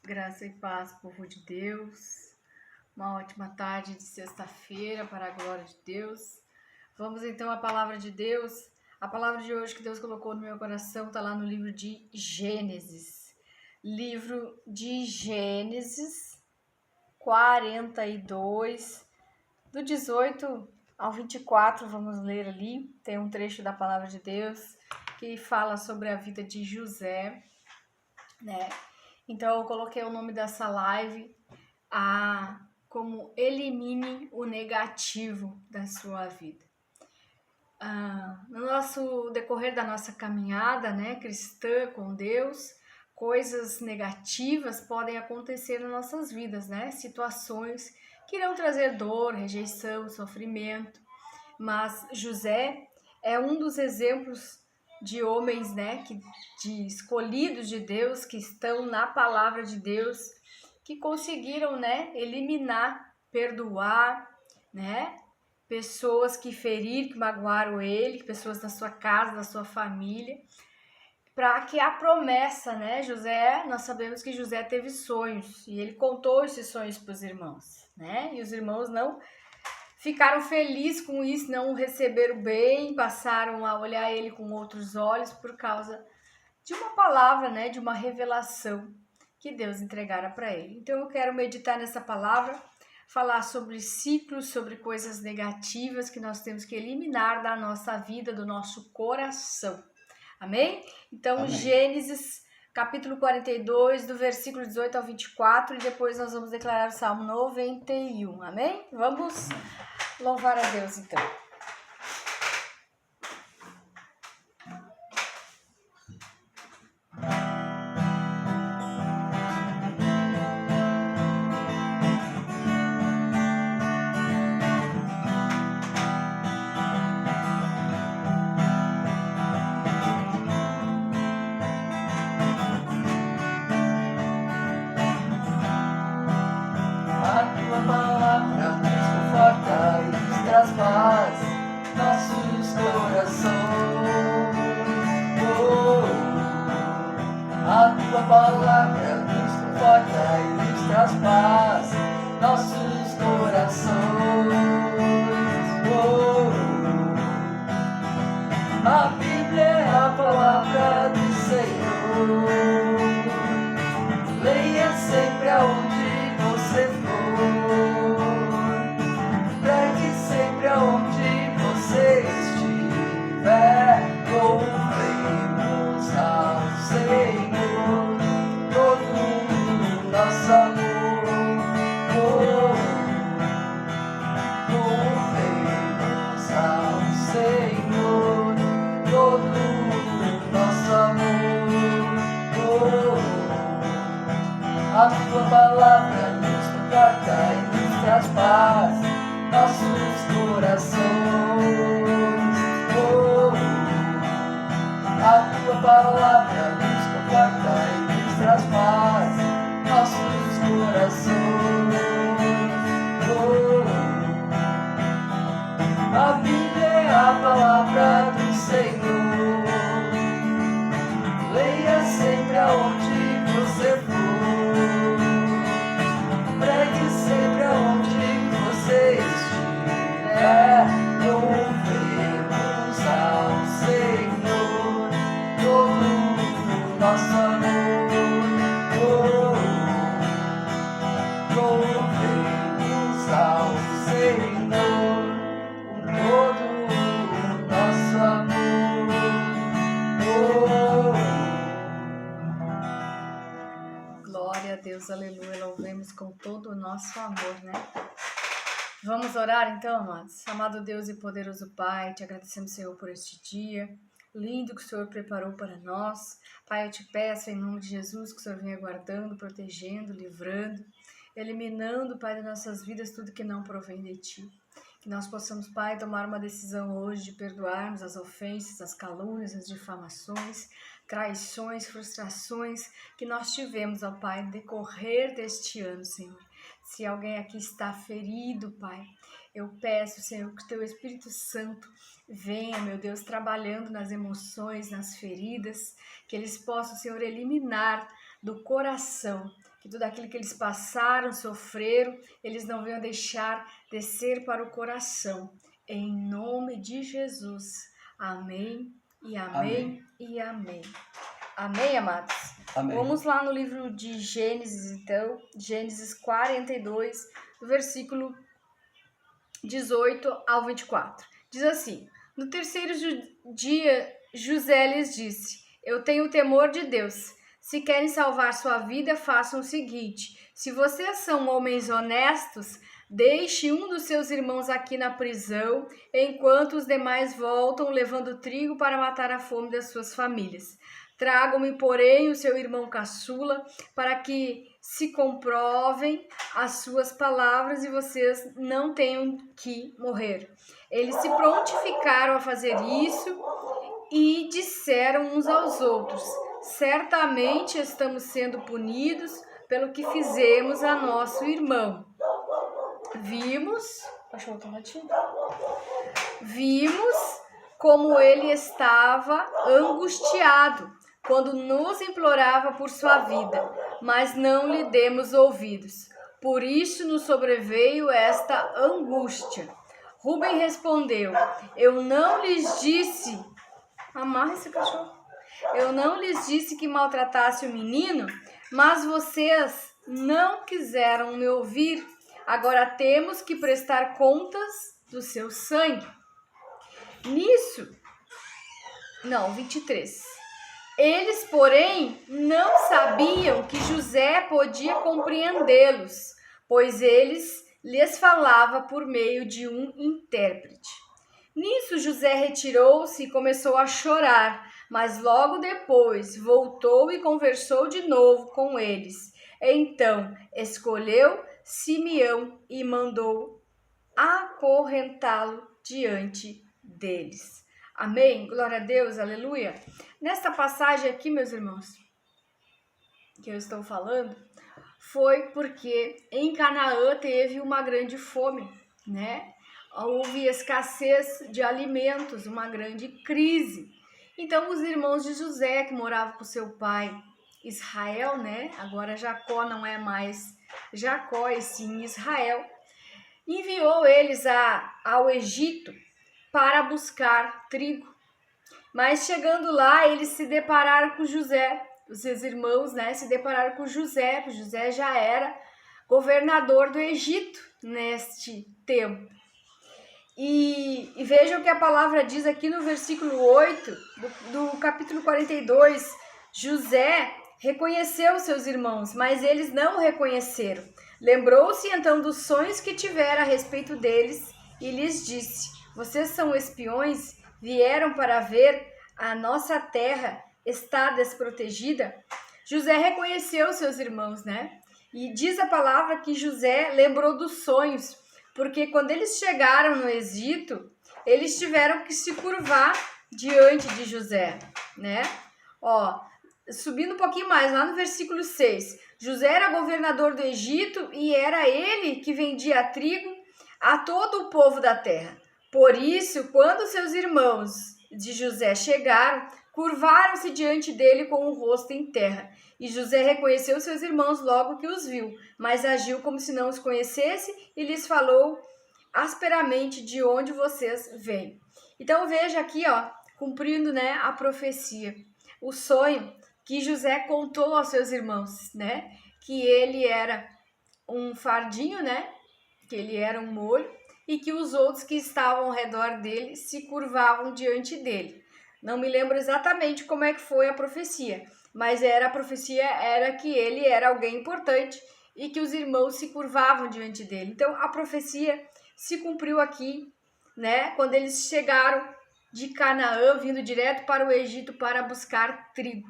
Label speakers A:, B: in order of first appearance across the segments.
A: Graça e paz, povo de Deus. Uma ótima tarde de sexta-feira para a glória de Deus. Vamos então à palavra de Deus. A palavra de hoje que Deus colocou no meu coração está lá no livro de Gênesis. Livro de Gênesis 42, do 18 ao 24, vamos ler ali. Tem um trecho da palavra de Deus que fala sobre a vida de José, né? Então eu coloquei o nome dessa live como elimine o negativo da sua vida. No nosso decorrer da nossa caminhada, né, cristã com Deus, coisas negativas podem acontecer nas nossas vidas, né? Situações que irão trazer dor, rejeição, sofrimento. Mas José é um dos exemplos de homens, né, de escolhidos de Deus, que estão na palavra de Deus, que conseguiram, né, eliminar, perdoar, né, pessoas que feriram, que magoaram ele, pessoas da sua casa, da sua família, para que a promessa, né, nós sabemos que José teve sonhos, e ele contou esses sonhos para os irmãos, né, e os irmãos não ficaram felizes com isso, não o receberam bem, passaram a olhar ele com outros olhos por causa de uma palavra, né, de uma revelação que Deus entregara para ele. Então eu quero meditar nessa palavra, falar sobre ciclos, sobre coisas negativas que nós temos que eliminar da nossa vida, do nosso coração. Amém? Então,
B: Amém.
A: Gênesis capítulo 42, do versículo 18 ao 24, e depois nós vamos declarar o Salmo 91. Amém? Vamos louvar a Deus, então.
B: Paz, nossos corações. A tua palavra nos conforta e nos traz paz, nossos corações. A Bíblia é a palavra do Senhor. Leia sempre aonde você for. Onde você estiver, louvemos ao Senhor, todo nosso amor. Louvemos ao Senhor, todo nosso amor. A tua palavra nos conforta e nos traz paz, nossos corações. A tua palavra nos conforta e nos traz paz, nossos corações. A Bíblia é a palavra do Senhor. Leia sempre aonde você for. Pregue sempre aonde você estiver, louvemos ao Senhor, todo nosso amor. Louvemos ao Senhor, todo nosso amor.
A: Glória a Deus, aleluia, louvemos com todo o nosso amor, né? Vamos orar então, amados. Amado Deus e poderoso Pai, te agradecemos, Senhor, por este dia lindo que o Senhor preparou para nós. Pai, eu te peço em nome de Jesus que o Senhor venha guardando, protegendo, livrando, eliminando, Pai, das nossas vidas tudo que não provém de Ti. Que nós possamos, Pai, tomar uma decisão hoje de perdoarmos as ofensas, as calúnias, as difamações, traições, frustrações que nós tivemos, ó Pai, no decorrer deste ano, Senhor. Se alguém aqui está ferido, Pai, eu peço, Senhor, que o Teu Espírito Santo venha, meu Deus, trabalhando nas emoções, nas feridas, que eles possam, Senhor, eliminar do coração que tudo aquilo que eles passaram, sofreram, eles não venham deixar descer para o coração. Em nome de Jesus. Amém e amém, e amém. Amém, amados?
B: Amém.
A: Vamos lá no livro de Gênesis, então, Gênesis 42, do versículo 18 ao 24. Diz assim: no terceiro dia, José lhes disse: eu tenho temor de Deus. Se querem salvar sua vida, façam o seguinte: se vocês são homens honestos, deixe um dos seus irmãos aqui na prisão, enquanto os demais voltam levando trigo para matar a fome das suas famílias. Tragam-me, porém, o seu irmão caçula, para que se comprovem as suas palavras e vocês não tenham que morrer. Eles se prontificaram a fazer isso e disseram uns aos outros: certamente estamos sendo punidos pelo que fizemos a nosso irmão. Vimos como ele estava angustiado quando nos implorava por sua vida, mas não lhe demos ouvidos. Por isso nos sobreveio esta angústia. Rubem respondeu: eu não lhes disse... Amarra esse cachorro. Eu não lhes disse que maltratasse o menino, mas vocês não quiseram me ouvir. Agora temos que prestar contas do seu sangue. 23. Eles, porém, não sabiam que José podia compreendê-los, pois eles lhes falava por meio de um intérprete. Nisso José retirou-se e começou a chorar, mas logo depois voltou e conversou de novo com eles. Então escolheu Simeão e mandou acorrentá-lo diante deles. Amém? Glória a Deus, aleluia. Nesta passagem aqui, meus irmãos, que eu estou falando, foi porque em Canaã teve uma grande fome, né? Houve escassez de alimentos, uma grande crise. Então os irmãos de José, que moravam com seu pai Israel, né? Agora Jacó não é mais Jacó, e sim Israel, enviou eles ao Egito para buscar trigo. Mas chegando lá, eles se depararam com José. Os seus irmãos, né, se depararam com José, porque José já era governador do Egito neste tempo. E vejam que a palavra diz aqui no versículo 8 do capítulo 42, José reconheceu seus irmãos, mas eles não o reconheceram. Lembrou-se então dos sonhos que tivera a respeito deles e lhes disse: vocês são espiões, vieram para ver a nossa terra está desprotegida? José reconheceu seus irmãos, né? E diz a palavra que José lembrou dos sonhos, porque quando eles chegaram no Egito, eles tiveram que se curvar diante de José, né? Subindo um pouquinho mais, lá no versículo 6, José era governador do Egito e era ele que vendia trigo a todo o povo da terra. Por isso, quando seus irmãos de José chegaram, curvaram-se diante dele com o rosto em terra. E José reconheceu seus irmãos logo que os viu, mas agiu como se não os conhecesse e lhes falou asperamente: de onde vocês vêm? Então veja aqui, cumprindo, né, a profecia, o sonho que José contou aos seus irmãos, né, que ele era um fardinho, né, que ele era um molho, e que os outros que estavam ao redor dele se curvavam diante dele. Não me lembro exatamente como é que foi a profecia, mas a profecia era que ele era alguém importante e que os irmãos se curvavam diante dele. Então a profecia se cumpriu aqui, né, quando eles chegaram de Canaã, vindo direto para o Egito para buscar trigo.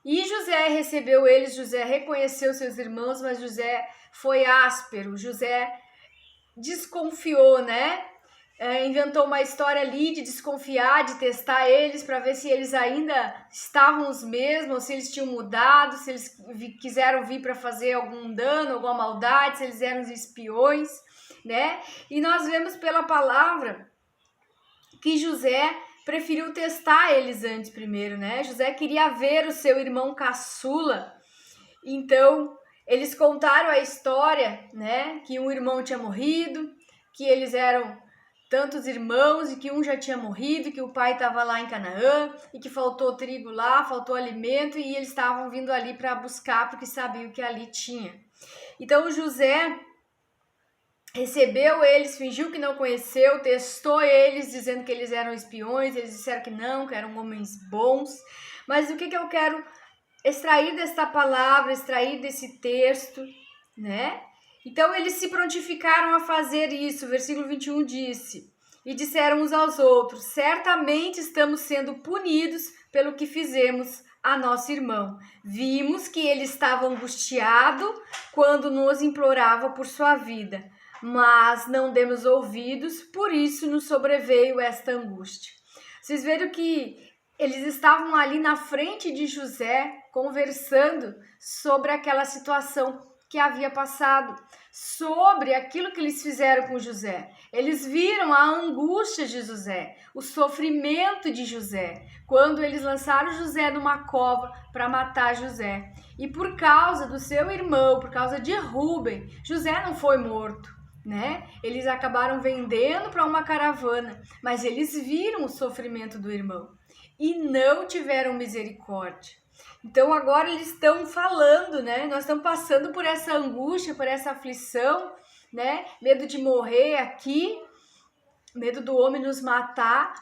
A: E José recebeu eles, José reconheceu seus irmãos, mas José foi áspero, José desconfiou, né? Inventou uma história ali de desconfiar, de testar eles para ver se eles ainda estavam os mesmos, se eles tinham mudado, se eles quiseram vir para fazer algum dano, alguma maldade, se eles eram os espiões, né? E nós vemos pela palavra que José preferiu testar eles antes primeiro, né? José queria ver o seu irmão caçula, então Eles contaram a história, né, que um irmão tinha morrido, que eles eram tantos irmãos e que um já tinha morrido, que o pai estava lá em Canaã e que faltou trigo lá, faltou alimento e eles estavam vindo ali para buscar porque sabiam que ali tinha. Então José recebeu eles, fingiu que não conheceu, testou eles dizendo que eles eram espiões, eles disseram que não, que eram homens bons. Mas o que eu quero extrair desta palavra, extrair desse texto, né? Então eles se prontificaram a fazer isso. Versículo 21 disse: e disseram uns aos outros: certamente estamos sendo punidos pelo que fizemos a nosso irmão. Vimos que ele estava angustiado quando nos implorava por sua vida, mas não demos ouvidos, por isso nos sobreveio esta angústia. Vocês viram que eles estavam ali na frente de José, conversando sobre aquela situação que havia passado, sobre aquilo que eles fizeram com José. Eles viram a angústia de José, o sofrimento de José, quando eles lançaram José numa cova para matar José. E por causa do seu irmão, por causa de Rúben, José não foi morto, né? Eles acabaram vendendo para uma caravana, mas eles viram o sofrimento do irmão e não tiveram misericórdia. Então agora eles estão falando, né? Nós estamos passando por essa angústia, por essa aflição, né? Medo de morrer aqui, medo do homem nos matar,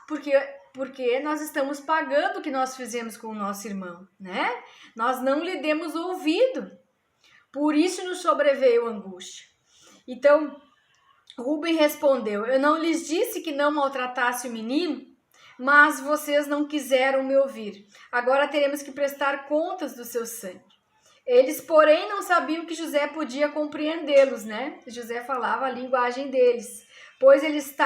A: porque nós estamos pagando o que nós fizemos com o nosso irmão, né? Nós não lhe demos ouvido, por isso nos sobreveio angústia. Então Rúben respondeu: eu não lhes disse que não maltratasse o menino? Mas vocês não quiseram me ouvir. Agora teremos que prestar contas do seu sangue. Eles, porém, não sabiam que José podia compreendê-los, né? José falava a linguagem deles, pois eles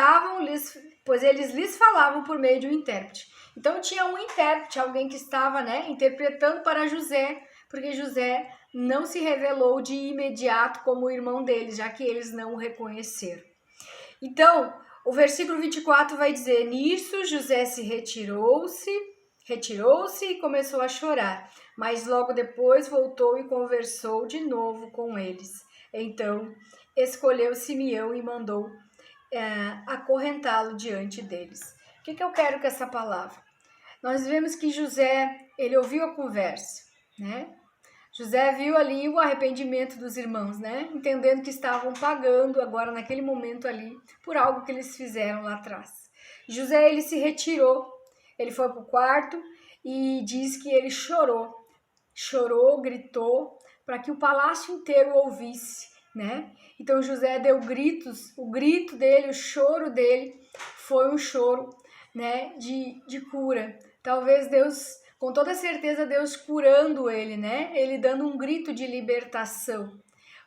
A: lhes falavam por meio de um intérprete. Então tinha um intérprete, alguém que estava, né, interpretando para José, porque José não se revelou de imediato como o irmão deles, já que eles não o reconheceram. Então, o versículo 24 vai dizer: nisso José se retirou-se e começou a chorar, mas logo depois voltou e conversou de novo com eles. Então escolheu Simeão e mandou acorrentá-lo diante deles. O que eu quero com essa palavra? Nós vemos que José, ele ouviu a conversa, né? José viu ali o arrependimento dos irmãos, né? Entendendo que estavam pagando agora, naquele momento ali, por algo que eles fizeram lá atrás. José, ele se retirou, ele foi para o quarto e diz que ele chorou, gritou, para que o palácio inteiro ouvisse, né? Então José deu gritos, o grito dele, o choro dele foi um choro, né, de cura. Talvez Deus... Com toda certeza, Deus curando ele, né? Ele dando um grito de libertação.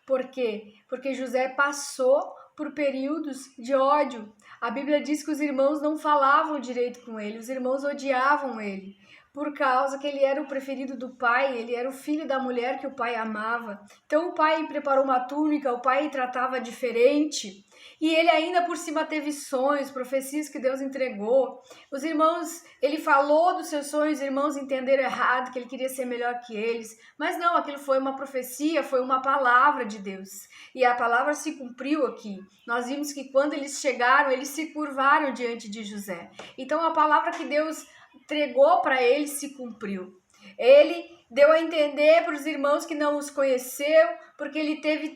A: Por quê? Porque José passou por períodos de ódio. A Bíblia diz que os irmãos não falavam direito com ele, os irmãos odiavam ele, por causa que ele era o preferido do pai, ele era o filho da mulher que o pai amava. Então o pai preparou uma túnica, o pai tratava diferente. E ele ainda por cima teve sonhos, profecias que Deus entregou. Os irmãos, ele falou dos seus sonhos, os irmãos entenderam errado, que ele queria ser melhor que eles. Mas não, aquilo foi uma profecia, foi uma palavra de Deus. E a palavra se cumpriu aqui. Nós vimos que quando eles chegaram, eles se curvaram diante de José. Então a palavra que Deus entregou para eles se cumpriu. Ele deu a entender para os irmãos que não os conheceu, porque ele teve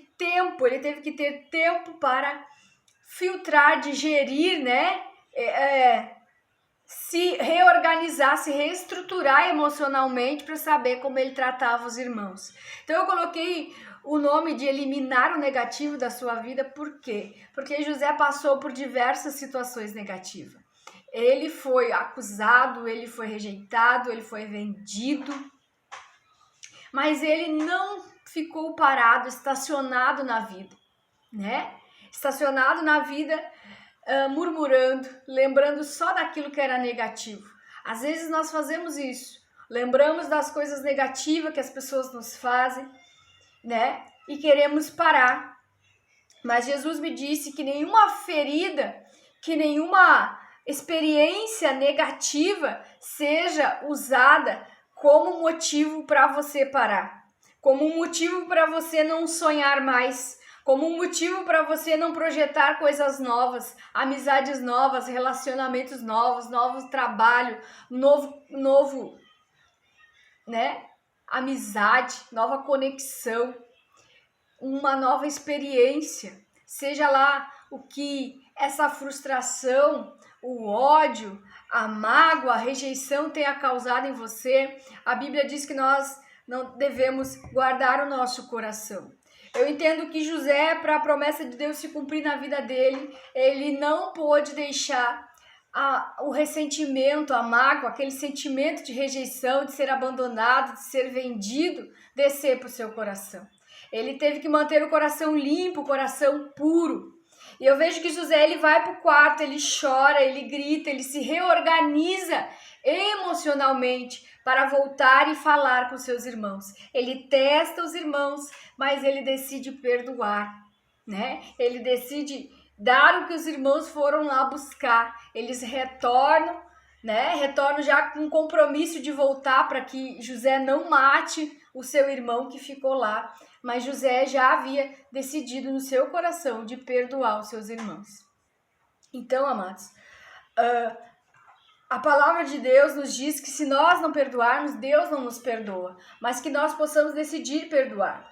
A: que ter tempo para filtrar, digerir, né? Se reorganizar, se reestruturar emocionalmente para saber como ele tratava os irmãos. Então eu coloquei o nome de eliminar o negativo da sua vida, por quê? Porque José passou por diversas situações negativas. Ele foi acusado, ele foi rejeitado, ele foi vendido, mas ele não ficou parado, estacionado na vida, né? Estacionado na vida, murmurando, lembrando só daquilo que era negativo. Às vezes nós fazemos isso, lembramos das coisas negativas que as pessoas nos fazem, né? E queremos parar. Mas Jesus me disse que nenhuma ferida, que nenhuma experiência negativa seja usada como motivo para você parar. como um motivo para você não sonhar mais, como um motivo para você não projetar coisas novas, amizades novas, relacionamentos novos, novo trabalho, novo, né? Amizade, nova conexão, uma nova experiência, seja lá o que essa frustração, o ódio, a mágoa, a rejeição tenha causado em você. A Bíblia diz que nós não devemos guardar o nosso coração. Eu entendo que José, para a promessa de Deus se cumprir na vida dele, ele não pôde deixar o ressentimento, a mágoa, aquele sentimento de rejeição, de ser abandonado, de ser vendido, descer para o seu coração. Ele teve que manter o coração limpo, o coração puro. E eu vejo que José, ele vai para o quarto, ele chora, ele grita, ele se reorganiza emocionalmente para voltar e falar com seus irmãos. Ele testa os irmãos, mas ele decide perdoar, né? Ele decide dar o que os irmãos foram lá buscar. Eles retornam, né? Retornam já com compromisso de voltar para que José não mate o seu irmão que ficou lá. Mas José já havia decidido no seu coração de perdoar os seus irmãos. Então, amados, a palavra de Deus nos diz que se nós não perdoarmos, Deus não nos perdoa. Mas que nós possamos decidir perdoar.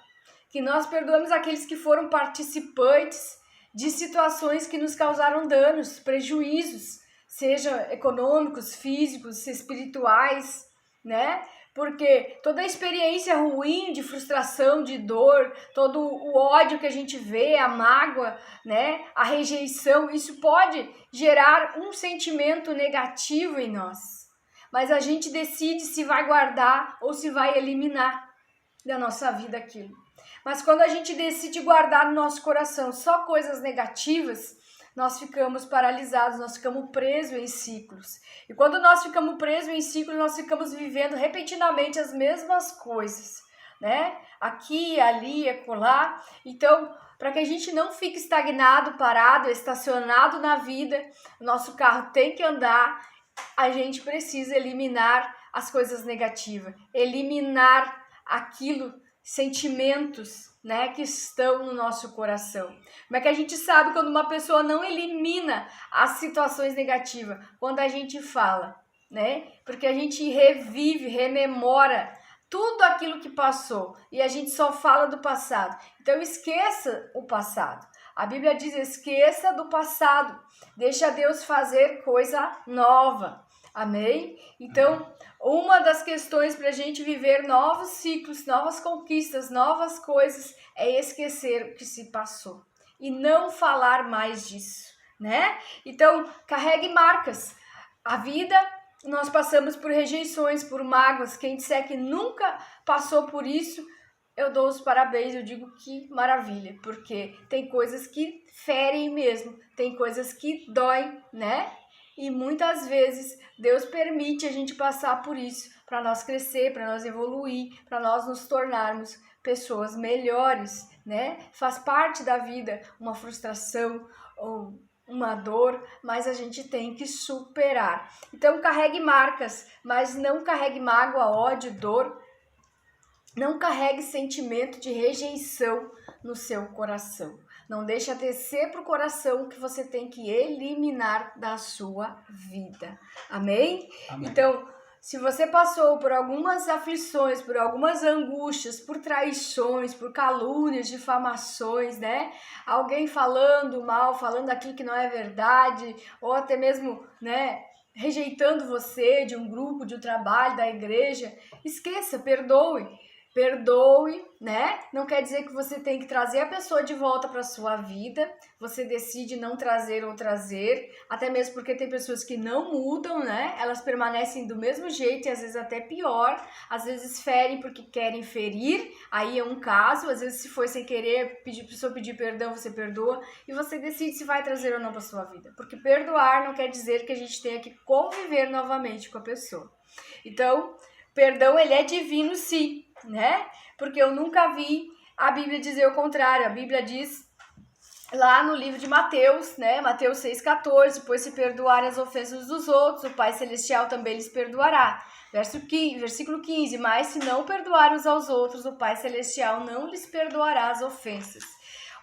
A: Que nós perdoemos aqueles que foram participantes de situações que nos causaram danos, prejuízos, seja econômicos, físicos, espirituais, né? Porque toda a experiência ruim de frustração, de dor, todo o ódio que a gente vê, a mágoa, né? A rejeição, isso pode gerar um sentimento negativo em nós. Mas a gente decide se vai guardar ou se vai eliminar da nossa vida aquilo. Mas quando a gente decide guardar no nosso coração só coisas negativas, nós ficamos paralisados, nós ficamos presos em ciclos. E quando nós ficamos presos em ciclos, nós ficamos vivendo repentinamente as mesmas coisas, né? Aqui, ali, acolá. Então, para que a gente não fique estagnado, parado, estacionado na vida, nosso carro tem que andar, a gente precisa eliminar as coisas negativas, eliminar aquilo, sentimentos, né, que estão no nosso coração. Como é que a gente sabe quando uma pessoa não elimina as situações negativas? Quando a gente fala, né? Porque a gente revive, rememora tudo aquilo que passou e a gente só fala do passado. Então esqueça o passado. A Bíblia diz: esqueça do passado, deixa Deus fazer coisa nova. Amém? Então, uma das questões para a gente viver novos ciclos, novas conquistas, novas coisas, é esquecer o que se passou e não falar mais disso, né? Então, carregue marcas. A vida, nós passamos por rejeições, por mágoas. Quem disser que nunca passou por isso, eu dou os parabéns, eu digo que maravilha, porque tem coisas que ferem mesmo, tem coisas que doem, né? E muitas vezes Deus permite a gente passar por isso para nós crescer, para nós evoluir, para nós nos tornarmos pessoas melhores, né? Faz parte da vida uma frustração ou uma dor, mas a gente tem que superar. Então carregue marcas, mas não carregue mágoa, ódio, dor. Não carregue sentimento de rejeição no seu coração. Não deixa descer para o coração que você tem que eliminar da sua vida. Amém?
B: Amém.
A: Então, se você passou por algumas aflições, por algumas angústias, por traições, por calúnias, difamações, né? Alguém falando mal, falando aquilo que não é verdade, ou até mesmo, né, rejeitando você de um grupo, de um trabalho, da igreja, esqueça, perdoe. Perdoe, né? Não quer dizer que você tem que trazer a pessoa de volta para sua vida. Você decide não trazer ou trazer, até mesmo porque tem pessoas que não mudam, né? Elas permanecem do mesmo jeito e às vezes até pior. Às vezes ferem porque querem ferir, aí é um caso. Às vezes se foi sem querer, a pessoa pedir perdão, você perdoa e você decide se vai trazer ou não para sua vida. Porque perdoar não quer dizer que a gente tenha que conviver novamente com a pessoa. Então, perdão, ele é divino, sim, né? Porque eu nunca vi a Bíblia dizer o contrário. A Bíblia diz lá no livro de Mateus, né? Mateus 6,14, pois se perdoarem as ofensas dos outros, o Pai Celestial também lhes perdoará. Versículo 15, mas se não perdoar uns aos outros, o Pai Celestial não lhes perdoará as ofensas.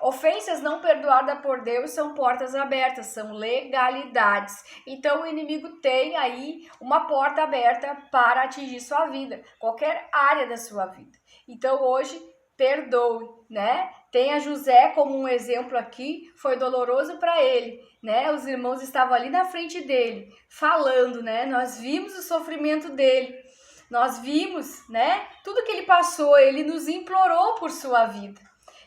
A: Ofensas não perdoadas por Deus são portas abertas, são legalidades. Então o inimigo tem aí uma porta aberta para atingir sua vida, qualquer área da sua vida. Então hoje, perdoe, né? Tenha José como um exemplo aqui, foi doloroso para ele, né? Os irmãos estavam ali na frente dele, falando, né? Nós vimos o sofrimento dele, nós vimos, né? Tudo que ele passou, ele nos implorou por sua vida.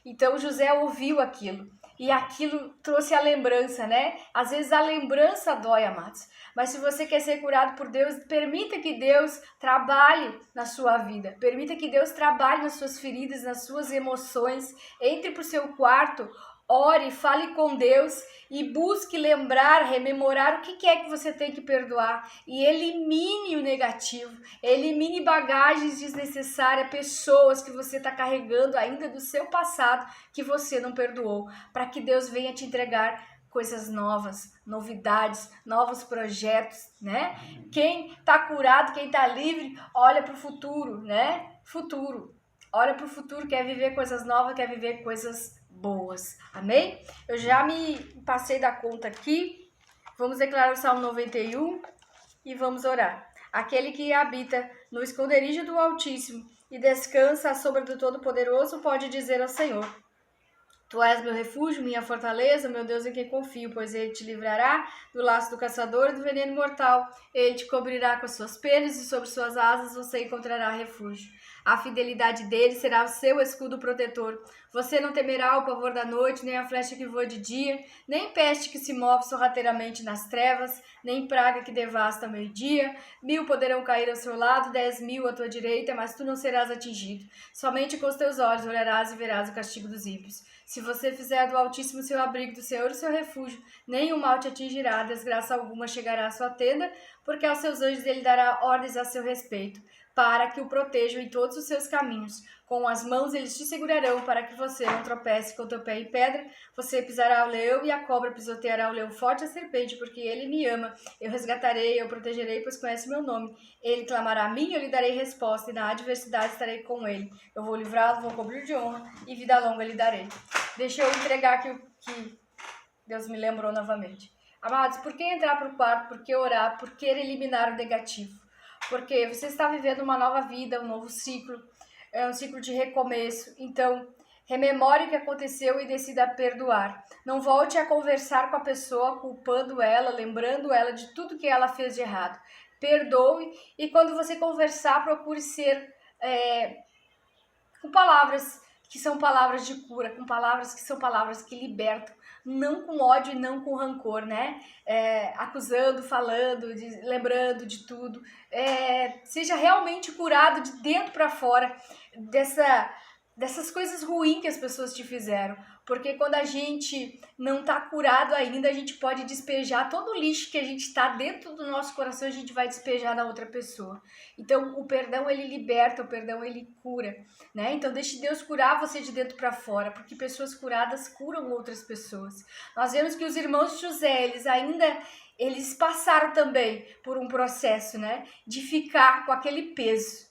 A: Então José ouviu aquilo e aquilo trouxe a lembrança, né? Às vezes a lembrança dói, amados. Mas se você quer ser curado por Deus, permita que Deus trabalhe na sua vida. Permita que Deus trabalhe nas suas feridas, nas suas emoções. Entre para o seu quarto, ore, fale com Deus e busque lembrar, rememorar o que é que você tem que perdoar. E elimine o negativo, elimine bagagens desnecessárias, pessoas que você está carregando ainda do seu passado que você não perdoou, para que Deus venha te entregar coisas novas, novidades, novos projetos, né? Quem está curado, quem está livre, olha para o futuro, né? Futuro. Olha para o futuro, quer viver coisas novas, quer viver coisas boas. Amém? Eu já me passei da conta aqui. Vamos declarar o Salmo 91 e vamos orar. Aquele que habita no esconderijo do Altíssimo e descansa à sombra do Todo-Poderoso pode dizer ao Senhor: Tu és meu refúgio, minha fortaleza, meu Deus em quem confio, pois ele te livrará do laço do caçador e do veneno mortal. Ele te cobrirá com as suas penas e sobre suas asas você encontrará refúgio. A fidelidade dele será o seu escudo protetor. Você não temerá o pavor da noite, nem a flecha que voa de dia, nem peste que se move sorrateiramente nas trevas, nem praga que devasta ao meio-dia. 1000 poderão cair ao seu lado, 10.000 à tua direita, mas tu não serás atingido. Somente com os teus olhos olharás e verás o castigo dos ímpios. Se você fizer do Altíssimo seu abrigo, do Senhor o seu refúgio, nenhum mal te atingirá, desgraça alguma chegará à sua tenda, porque aos seus anjos ele dará ordens a seu respeito, para que o protejam em todos os seus caminhos. Com as mãos eles te segurarão, para que você não tropece com o teu pé em pedra. Você pisará o leão e a cobra, pisoteará o leão forte e a serpente, porque ele me ama. Eu resgatarei, eu protegerei, pois conhece meu nome. Ele clamará a mim, eu lhe darei resposta, e na adversidade estarei com ele. Eu vou livrá-lo, vou cobrir de honra, e vida longa lhe darei. Deixa eu entregar aqui o que Deus me lembrou novamente. Amados, por que entrar para o quarto? Por que orar? Por que eliminar o negativo? Porque você está vivendo uma nova vida, um novo ciclo, é um ciclo de recomeço. Então, rememore o que aconteceu e decida perdoar. Não volte a conversar com a pessoa, culpando ela, lembrando ela de tudo que ela fez de errado. Perdoe e quando você conversar, procure ser com palavras que são palavras de cura, com palavras que são palavras que libertam, não com ódio e não com rancor, né? Acusando, falando, lembrando de tudo. Seja realmente curado de dentro para fora dessas coisas ruins que as pessoas te fizeram. Porque quando a gente não está curado ainda, a gente pode despejar todo o lixo que a gente está dentro do nosso coração, a gente vai despejar na outra pessoa. Então, o perdão, ele liberta, o perdão, ele cura, né? Então, deixe Deus curar você de dentro para fora, porque pessoas curadas curam outras pessoas. Nós vemos que os irmãos de José, eles passaram também por um processo, né? De ficar com aquele peso,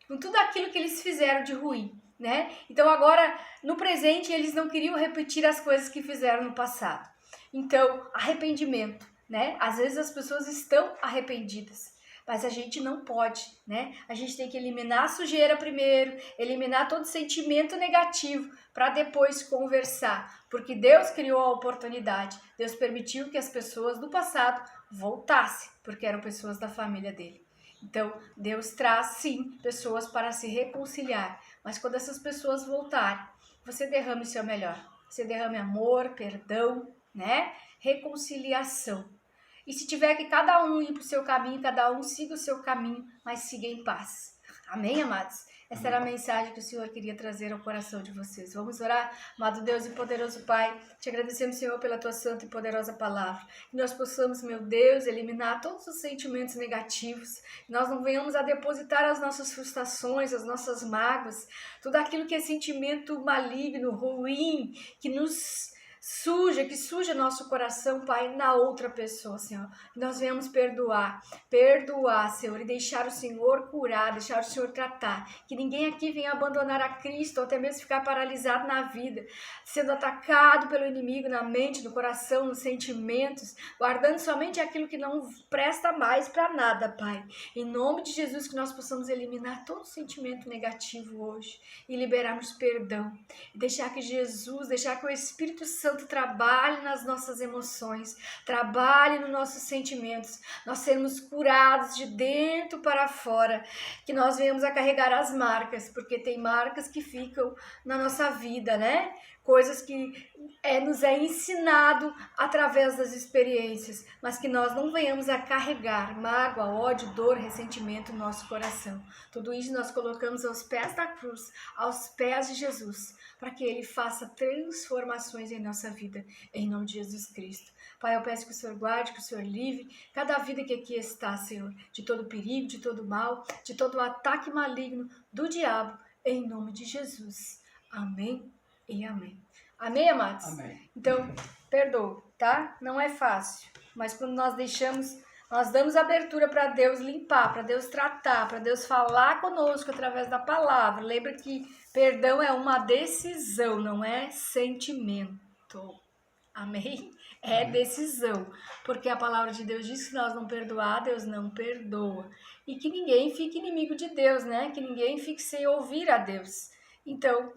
A: com tudo aquilo que eles fizeram de ruim, né? Então agora, no presente, eles não queriam repetir as coisas que fizeram no passado. Então, arrependimento, né? Às vezes as pessoas estão arrependidas, mas a gente não pode, né? A gente tem que eliminar a sujeira primeiro, eliminar todo sentimento negativo, para depois conversar, porque Deus criou a oportunidade, Deus permitiu que as pessoas do passado voltassem, porque eram pessoas da família dele. Então, Deus traz, sim, pessoas para se reconciliar. Mas quando essas pessoas voltarem, você derrame o seu melhor. Você derrame amor, perdão, né? Reconciliação. E se tiver que cada um ir para o seu caminho, cada um siga o seu caminho, mas siga em paz. Amém, amados? Essa era a mensagem que o Senhor queria trazer ao coração de vocês. Vamos orar? Amado Deus e poderoso Pai, te agradecemos, Senhor, pela tua santa e poderosa palavra. Que nós possamos, meu Deus, eliminar todos os sentimentos negativos. Que nós não venhamos a depositar as nossas frustrações, as nossas mágoas, tudo aquilo que é sentimento maligno, ruim, que nos que suja nosso coração, Pai, na outra pessoa, Senhor. Que nós venhamos perdoar, Senhor, e deixar o Senhor curar, deixar o Senhor tratar. Que ninguém aqui venha abandonar a Cristo, ou até mesmo ficar paralisado na vida, sendo atacado pelo inimigo na mente, no coração, nos sentimentos, guardando somente aquilo que não presta mais para nada, Pai. Em nome de Jesus, que nós possamos eliminar todo sentimento negativo hoje e liberarmos perdão. E deixar que o Espírito Santo trabalhe nas nossas emoções, trabalhe nos nossos sentimentos, nós sermos curados de dentro para fora, que nós venhamos a carregar as marcas, porque tem marcas que ficam na nossa vida, né? Coisas que nos é ensinado através das experiências, mas que nós não venhamos a carregar mágoa, ódio, dor, ressentimento no nosso coração. Tudo isso nós colocamos aos pés da cruz, aos pés de Jesus, para que Ele faça transformações em nossa vida, em nome de Jesus Cristo. Pai, eu peço que o Senhor guarde, que o Senhor livre cada vida que aqui está, Senhor, de todo perigo, de todo mal, de todo ataque maligno do diabo, em nome de Jesus. Amém e amém. Amém, amados?
B: Amém.
A: Então, perdoa, tá? Não é fácil, mas quando nós damos abertura para Deus limpar, para Deus tratar, para Deus falar conosco através da palavra. Lembra que perdão é uma decisão, não é sentimento. Amém? É decisão, porque a palavra de Deus diz que se nós não perdoar, Deus não perdoa. E que ninguém fique inimigo de Deus, né? Que ninguém fique sem ouvir a Deus. Então,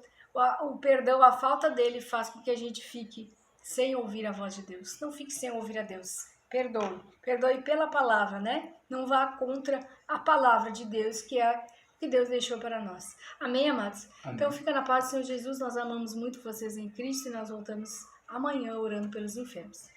A: o perdão, a falta dele faz com que a gente fique sem ouvir a voz de Deus. Não fique sem ouvir a Deus. Perdoe pela palavra, né? Não vá contra a palavra de Deus, que é que Deus deixou para nós. Amém, amados? Amém. Então fica na paz do Senhor Jesus, nós amamos muito vocês em Cristo e nós voltamos amanhã orando pelos enfermos.